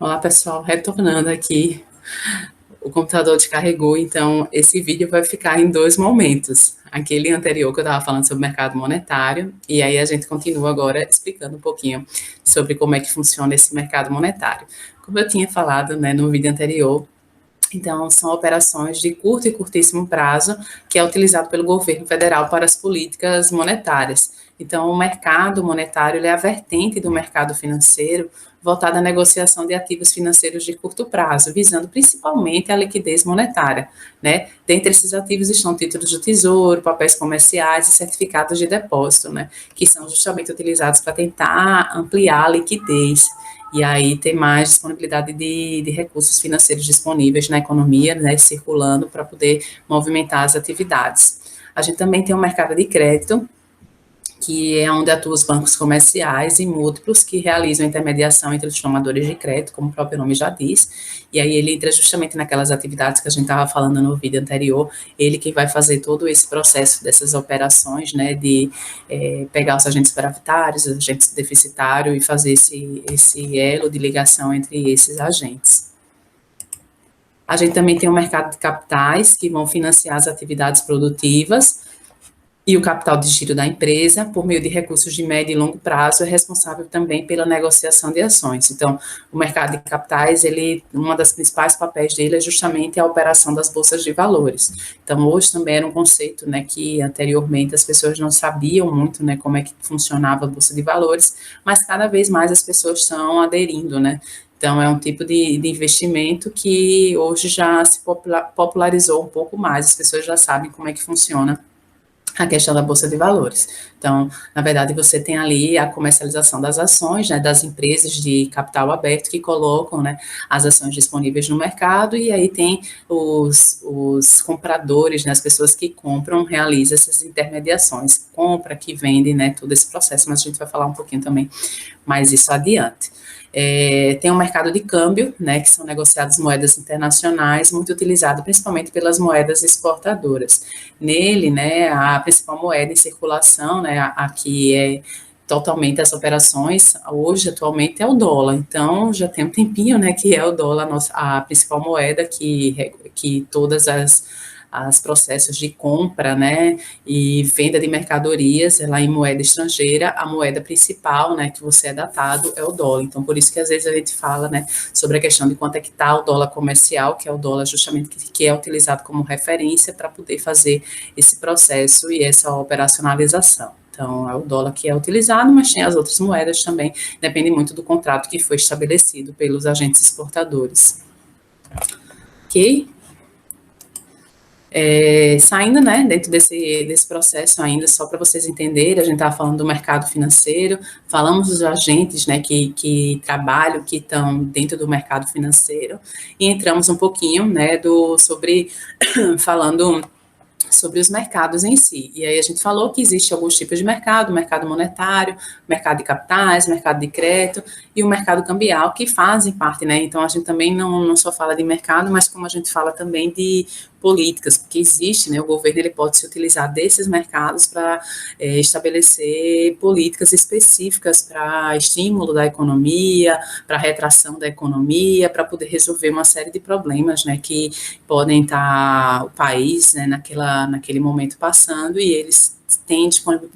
Olá, pessoal, retornando aqui, o computador descarregou, então esse vídeo vai ficar em dois momentos. Aquele anterior que eu estava falando sobre o mercado monetário, e aí a gente continua agora explicando um pouquinho sobre como é que funciona esse mercado monetário. Como eu tinha falado, né, no vídeo anterior, então, são operações de curto e curtíssimo prazo, que é utilizado pelo governo federal para as políticas monetárias. Então, o mercado monetário ele é a vertente do mercado financeiro voltada à negociação de ativos financeiros de curto prazo, visando principalmente a liquidez monetária, né? Dentre esses ativos estão títulos do tesouro, papéis comerciais e certificados de depósito, né? Que são justamente utilizados para tentar ampliar a liquidez e aí ter mais disponibilidade de recursos financeiros disponíveis na economia, né, circulando para poder movimentar as atividades. A gente também tem o mercado de crédito, que é onde atuam os bancos comerciais e múltiplos que realizam intermediação entre os tomadores de crédito, como o próprio nome já diz, e aí ele entra justamente naquelas atividades que a gente estava falando no vídeo anterior, ele que vai fazer todo esse processo dessas operações, né, de pegar os agentes superavitários, os agentes deficitários e fazer esse elo de ligação entre esses agentes. A gente também tem o mercado de capitais, que vão financiar as atividades produtivas, e o capital de giro da empresa, por meio de recursos de médio e longo prazo, é responsável também pela negociação de ações. Então, o mercado de capitais, uma das principais papéis dele é justamente a operação das bolsas de valores. Então, hoje também era um conceito, né, que anteriormente as pessoas não sabiam muito, né, como é que funcionava a bolsa de valores, mas cada vez mais as pessoas estão aderindo, né. Então, é um tipo de investimento que hoje já se popularizou um pouco mais, as pessoas já sabem como é que funciona a questão da bolsa de valores. Então, na verdade, você tem ali a comercialização das ações, né, das empresas de capital aberto que colocam, né, as ações disponíveis no mercado, e aí tem os compradores, né, as pessoas que compram, realizam essas intermediações, compra, que vende, né, todo esse processo, mas a gente vai falar um pouquinho também mais isso adiante. Tem um mercado de câmbio, né, que são negociadas moedas internacionais, muito utilizado principalmente pelas moedas exportadoras. Nele, né, a principal moeda em circulação, né, a que é totalmente as operações, hoje, atualmente, é o dólar. Então, já tem um tempinho, né, que é o dólar a principal moeda que todas as processos de compra, né, e venda de mercadorias, lá em moeda estrangeira, a moeda principal, né, que você é datado é o dólar. Então, por isso que às vezes a gente fala, né, sobre a questão de quanto é que está o dólar comercial, que é o dólar justamente que é utilizado como referência para poder fazer esse processo e essa operacionalização. Então, é o dólar que é utilizado, mas tem as outras moedas também, depende muito do contrato que foi estabelecido pelos agentes exportadores. Ok? Saindo, né, dentro desse processo ainda, só para vocês entenderem, a gente estava falando do mercado financeiro, falamos dos agentes, né, que trabalham, que estão dentro do mercado financeiro, e entramos um pouquinho, né, falando sobre os mercados em si. E aí a gente falou que existe alguns tipos de mercado, mercado monetário, mercado de capitais, mercado de crédito e o mercado cambial, que fazem parte, né? Então a gente também não só fala de mercado, mas como a gente fala também de políticas, porque existe, né, o governo ele pode se utilizar desses mercados para estabelecer políticas específicas para estímulo da economia, para retração da economia, para poder resolver uma série de problemas, né, que podem estar o país, né, naquele momento passando, e eles têm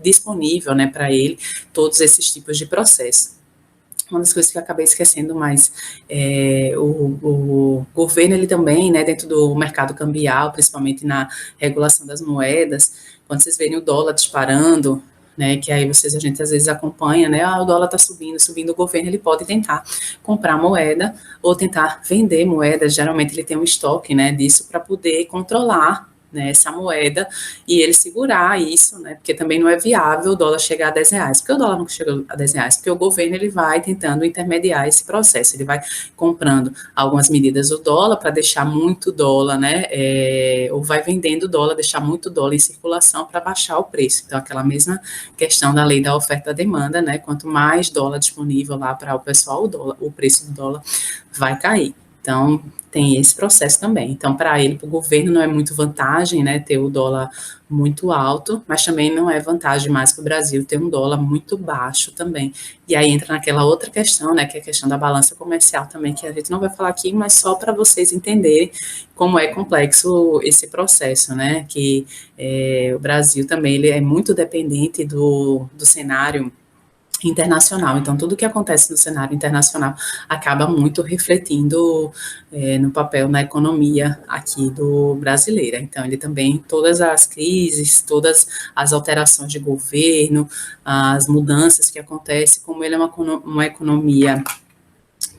disponível, né, para ele todos esses tipos de processo. Uma das coisas que eu acabei esquecendo, mas o governo, ele também, né, dentro do mercado cambial, principalmente na regulação das moedas, quando vocês verem o dólar disparando, né, que aí a gente às vezes acompanha, né, o dólar está subindo, o governo ele pode tentar comprar moeda ou tentar vender moeda, geralmente ele tem um estoque, né, disso para poder controlar, né, essa moeda, e ele segurar isso, né, porque também não é viável o dólar chegar a 10 reais. Por que o dólar não chega a 10 reais? Porque o governo ele vai tentando intermediar esse processo, ele vai comprando algumas medidas do dólar para deixar muito dólar, né, ou vai vendendo dólar, deixar muito dólar em circulação para baixar o preço. Então, aquela mesma questão da lei da oferta e demanda, né, quanto mais dólar disponível lá para o pessoal, o preço do dólar vai cair. Então, tem esse processo também. Então, para ele, para o governo, não é muito vantagem, né, ter o dólar muito alto, mas também não é vantagem mais para o Brasil ter um dólar muito baixo também. E aí entra naquela outra questão, né, que é a questão da balança comercial também, que a gente não vai falar aqui, mas só para vocês entenderem como é complexo esse processo, né, que o Brasil também ele é muito dependente do cenário internacional. Então, tudo que acontece no cenário internacional acaba muito refletindo no papel na economia aqui do brasileira. Então, ele também, todas as crises, todas as alterações de governo, as mudanças que acontecem, como ele é uma economia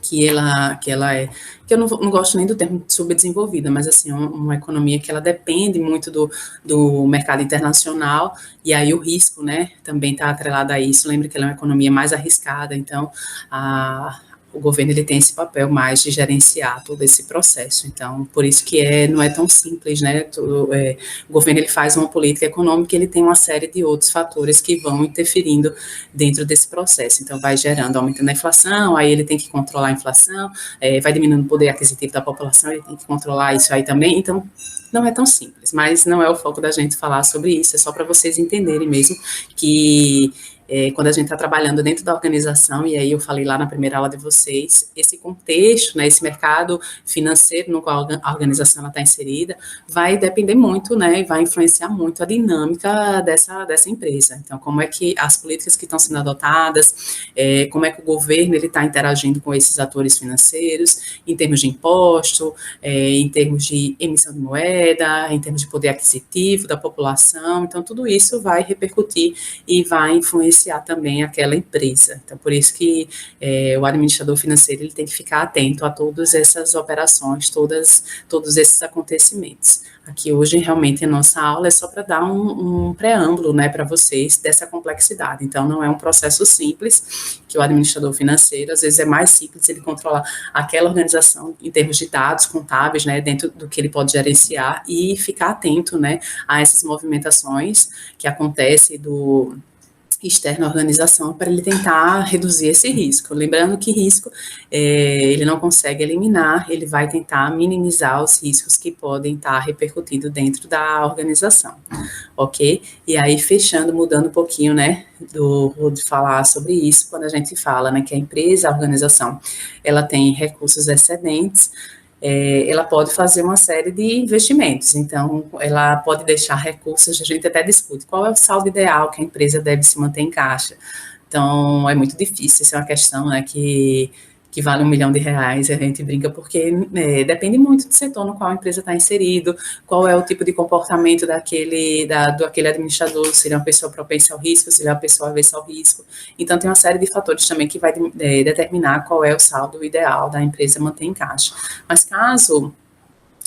que eu não gosto nem do termo subdesenvolvida, mas assim, uma economia que ela depende muito do mercado internacional, e aí o risco, né, também está atrelado a isso. Lembra que ela é uma economia mais arriscada, então o governo ele tem esse papel mais de gerenciar todo esse processo. Então, por isso que não é tão simples, né? O governo ele faz uma política econômica, ele tem uma série de outros fatores que vão interferindo dentro desse processo. Então, vai gerando, aumentando a inflação, aí ele tem que controlar a inflação, vai diminuindo o poder aquisitivo da população, ele tem que controlar isso aí também. Então, não é tão simples, mas não é o foco da gente falar sobre isso, é só para vocês entenderem mesmo que quando a gente está trabalhando dentro da organização, e aí eu falei lá na primeira aula de vocês, esse contexto, né, esse mercado financeiro no qual a organização está inserida, vai depender muito, né, e vai influenciar muito a dinâmica dessa empresa. Então, como é que as políticas que estão sendo adotadas, como é que o governo está interagindo com esses atores financeiros, em termos de imposto, em termos de emissão de moeda, em termos de poder aquisitivo da população. Então, tudo isso vai repercutir e vai influenciar também aquela empresa. Então, por isso que o administrador financeiro ele tem que ficar atento a todas essas operações, todos esses acontecimentos. Aqui hoje, realmente, a nossa aula é só para dar um preâmbulo, né, para vocês dessa complexidade. Então, não é um processo simples, que o administrador financeiro, às vezes é mais simples ele controlar aquela organização em termos de dados contábeis, né, dentro do que ele pode gerenciar e ficar atento, né, a essas movimentações que acontecem externa à organização para ele tentar reduzir esse risco. Lembrando que risco ele não consegue eliminar, ele vai tentar minimizar os riscos que podem estar repercutindo dentro da organização, ok? E aí, fechando, mudando um pouquinho, né, de falar sobre isso, quando a gente fala, né, que a empresa, a organização, ela tem recursos excedentes, ela pode fazer uma série de investimentos. Então, ela pode deixar recursos, a gente até discute qual é o saldo ideal que a empresa deve se manter em caixa. Então, é muito difícil, isso é uma questão, né, que vale R$ 1 milhão, a gente brinca, porque depende muito do setor no qual a empresa está inserido, qual é o tipo de comportamento daquele administrador, se ele é uma pessoa propensa ao risco, se ele é uma pessoa avessa ao risco. Então, tem uma série de fatores também que vai determinar qual é o saldo ideal da empresa manter em caixa. Mas caso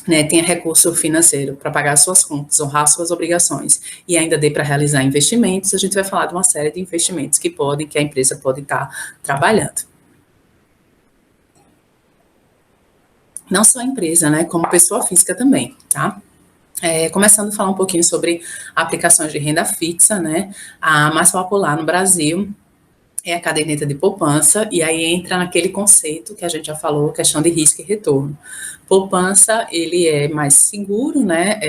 tenha recurso financeiro para pagar suas contas, honrar suas obrigações e ainda dê para realizar investimentos, a gente vai falar de uma série de investimentos que a empresa pode estar trabalhando. Não só a empresa, né, como pessoa física também, tá? Começando a falar um pouquinho sobre aplicações de renda fixa, né? A mais popular no Brasil é a caderneta de poupança, e aí entra naquele conceito que a gente já falou, questão de risco e retorno. Poupança, ele é mais seguro, né?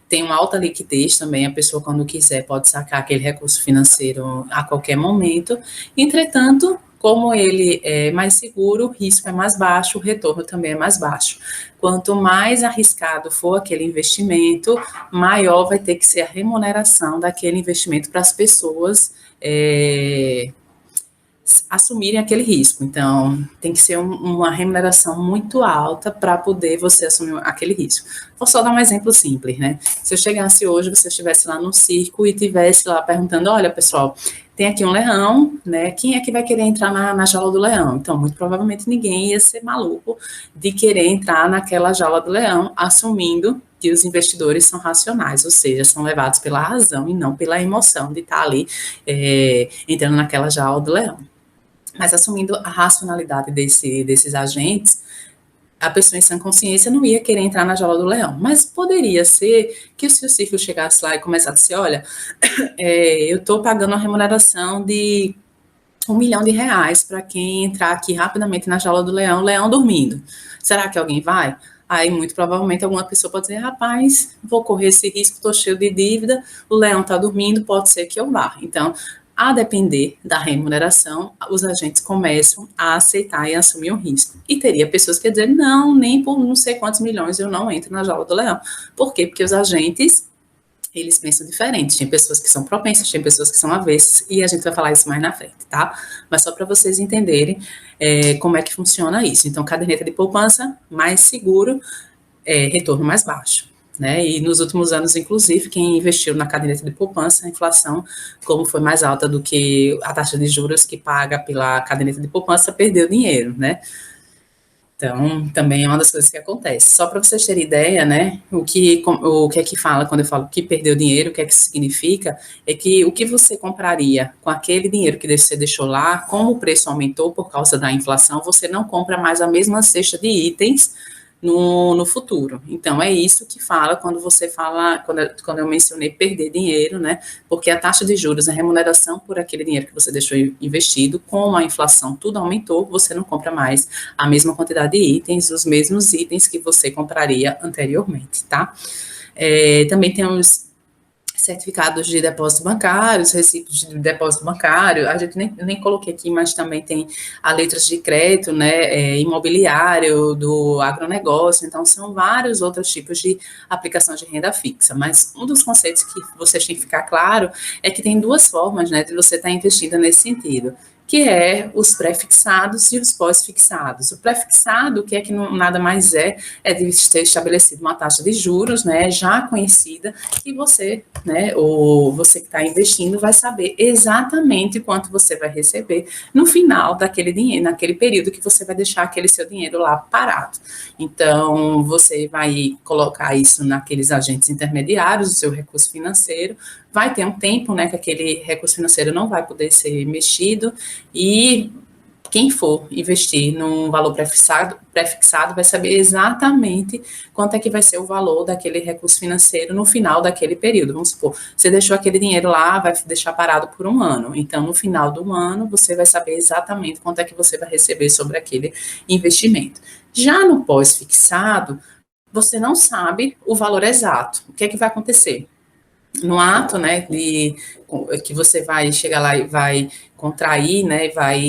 Tem uma alta liquidez também, a pessoa, quando quiser, pode sacar aquele recurso financeiro a qualquer momento. Entretanto, como ele é mais seguro, o risco é mais baixo, o retorno também é mais baixo. Quanto mais arriscado for aquele investimento, maior vai ter que ser a remuneração daquele investimento para as pessoas assumirem aquele risco. Então, tem que ser uma remuneração muito alta para poder você assumir aquele risco. Vou só dar um exemplo simples, né? Se eu chegasse hoje, você estivesse lá no circo e estivesse lá perguntando, olha, pessoal, tem aqui um leão, né? Quem é que vai querer entrar na jaula do leão? Então, muito provavelmente ninguém ia ser maluco de querer entrar naquela jaula do leão, assumindo que os investidores são racionais, ou seja, são levados pela razão e não pela emoção de estar ali entrando naquela jaula do leão. Mas assumindo a racionalidade desses agentes, a pessoa em sã consciência não ia querer entrar na jaula do leão. Mas poderia ser que se o circo chegasse lá e começasse a dizer, olha, eu estou pagando uma remuneração de R$ 1 milhão para quem entrar aqui rapidamente na jaula do leão, o leão dormindo. Será que alguém vai? Aí, muito provavelmente, alguma pessoa pode dizer, rapaz, vou correr esse risco, estou cheio de dívida, o leão está dormindo, pode ser que eu vá. Então, a depender da remuneração, os agentes começam a aceitar e assumir o risco. E teria pessoas que iam dizer, não, nem por não sei quantos milhões eu não entro na jaula do leão. Por quê? Porque os agentes eles pensam diferente. Tem pessoas que são propensas, tem pessoas que são avessas, e a gente vai falar isso mais na frente, tá? Mas só para vocês entenderem como é que funciona isso. Então, caderneta de poupança mais seguro, retorno mais baixo. Né? E nos últimos anos, inclusive, quem investiu na caderneta de poupança, a inflação, como foi mais alta do que a taxa de juros que paga pela caderneta de poupança, perdeu dinheiro, né? Então, também é uma das coisas que acontece. Só para vocês terem ideia, né, o que é que fala quando eu falo que perdeu dinheiro, o que é que significa, é que o que você compraria com aquele dinheiro que você deixou lá, como o preço aumentou por causa da inflação, você não compra mais a mesma cesta de itens no futuro. Então, é isso que fala quando você fala, quando eu mencionei perder dinheiro, né? Porque a taxa de juros, a remuneração por aquele dinheiro que você deixou investido, com a inflação, tudo aumentou, você não compra mais a mesma quantidade de itens, os mesmos itens que você compraria anteriormente, tá? Também tem os certificados de depósito bancário, os recibos de depósito bancário, a gente nem coloquei aqui, mas também tem a letras de crédito, né, imobiliário, do agronegócio, então são vários outros tipos de aplicação de renda fixa, mas um dos conceitos que vocês têm que ficar claro é que tem duas formas, né, de você estar investindo nesse sentido, que é os pré-fixados e os pós-fixados. O pré-fixado, que é que não, nada mais é de ter estabelecido uma taxa de juros, né, já conhecida, e você, né, ou você que está investindo, vai saber exatamente quanto você vai receber no final daquele dinheiro, naquele período que você vai deixar aquele seu dinheiro lá parado. Então, você vai colocar isso naqueles agentes intermediários, o seu recurso financeiro, vai ter um tempo, né, que aquele recurso financeiro não vai poder ser mexido, e quem for investir num valor pré-fixado vai saber exatamente quanto é que vai ser o valor daquele recurso financeiro no final daquele período. Vamos supor, você deixou aquele dinheiro lá, vai deixar parado por um ano. Então, no final do ano, você vai saber exatamente quanto é que você vai receber sobre aquele investimento. Já no pós-fixado, você não sabe o valor exato. O que é que vai acontecer? No ato, né, que você vai chegar lá e vai contrair, né, vai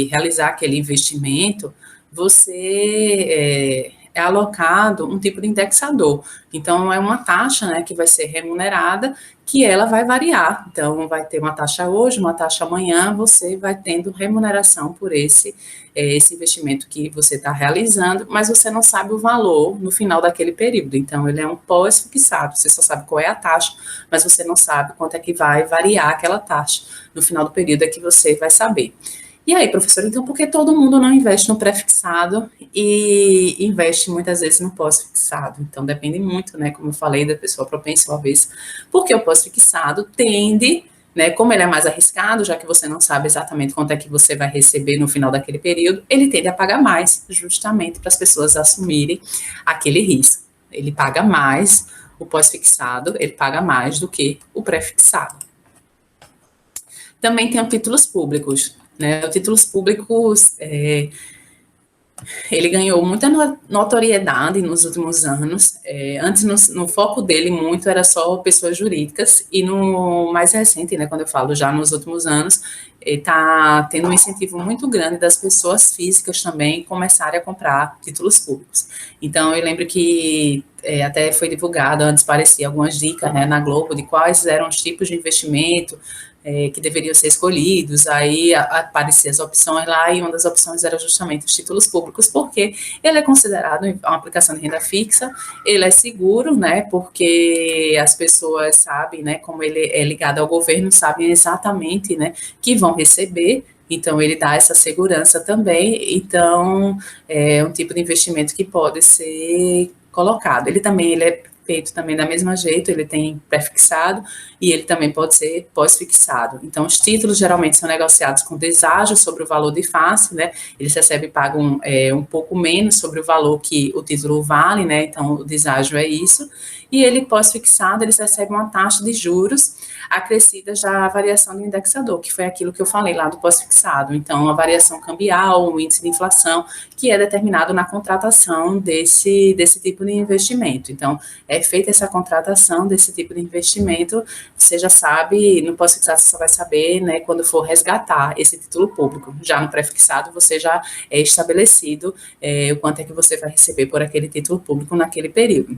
realizar aquele investimento, você é alocado um tipo de indexador. Então, é uma taxa, né, que vai ser remunerada, que ela vai variar. Então, vai ter uma taxa hoje, uma taxa amanhã, você vai tendo remuneração por esse investimento que você está realizando, mas você não sabe o valor no final daquele período. Então, ele é um pós-fixado, você só sabe qual é a taxa, mas você não sabe quanto é que vai variar aquela taxa. No final do período é que você vai saber. E aí, professor, então por que todo mundo não investe no pré-fixado e investe muitas vezes no pós-fixado? Então, depende muito, né, como eu falei, da pessoa propensa ou avessa, porque o pós-fixado tende, né, como ele é mais arriscado, já que você não sabe exatamente quanto é que você vai receber no final daquele período, ele tende a pagar mais, justamente para as pessoas assumirem aquele risco. Ele paga mais, o pós-fixado, ele paga mais do que o pré-fixado. Também tem os títulos públicos, né? Os títulos públicos, ele ganhou muita notoriedade nos últimos anos. Antes, no foco dele, muito era só pessoas jurídicas, e no mais recente, né, quando eu falo já nos últimos anos, está tendo um incentivo muito grande das pessoas físicas também começarem a comprar títulos públicos. Então, eu lembro que até foi divulgado, antes parecia algumas dicas, né, na Globo, de quais eram os tipos de investimento que deveriam ser escolhidos, aí apareciam as opções lá, e uma das opções era justamente os títulos públicos, porque ele é considerado uma aplicação de renda fixa, ele é seguro, né, porque as pessoas sabem, né, como ele é ligado ao governo, sabem exatamente, né, que vão receber, então ele dá essa segurança também, então é um tipo de investimento que pode ser colocado. Ele é feito também da mesma jeito, ele tem pré-fixado e ele também pode ser pós-fixado. Então, os títulos geralmente são negociados com deságio sobre o valor de face, né? Eles recebem e pagam um pouco menos sobre o valor que o título vale, né? Então, o deságio é isso. e ele pós-fixado, eles recebem uma taxa de juros acrescida já a variação do indexador, que foi aquilo que eu falei lá do pós-fixado. Então, a variação cambial, o índice de inflação, que é determinado na contratação desse tipo de investimento. Então, é feita essa contratação desse tipo de investimento, você já sabe, no pós-fixado você só vai saber, né, quando for resgatar esse título público. Já no pré-fixado, você já é estabelecido o quanto é que você vai receber por aquele título público naquele período.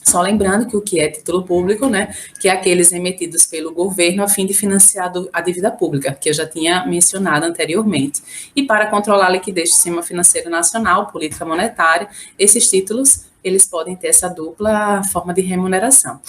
Só lembrando que o que é título público, né, que é aqueles emitidos pelo governo a fim de financiar a dívida pública, que eu já tinha mencionado anteriormente. E para controlar a liquidez do sistema financeiro nacional, política monetária, esses títulos, eles podem ter essa dupla forma de remuneração.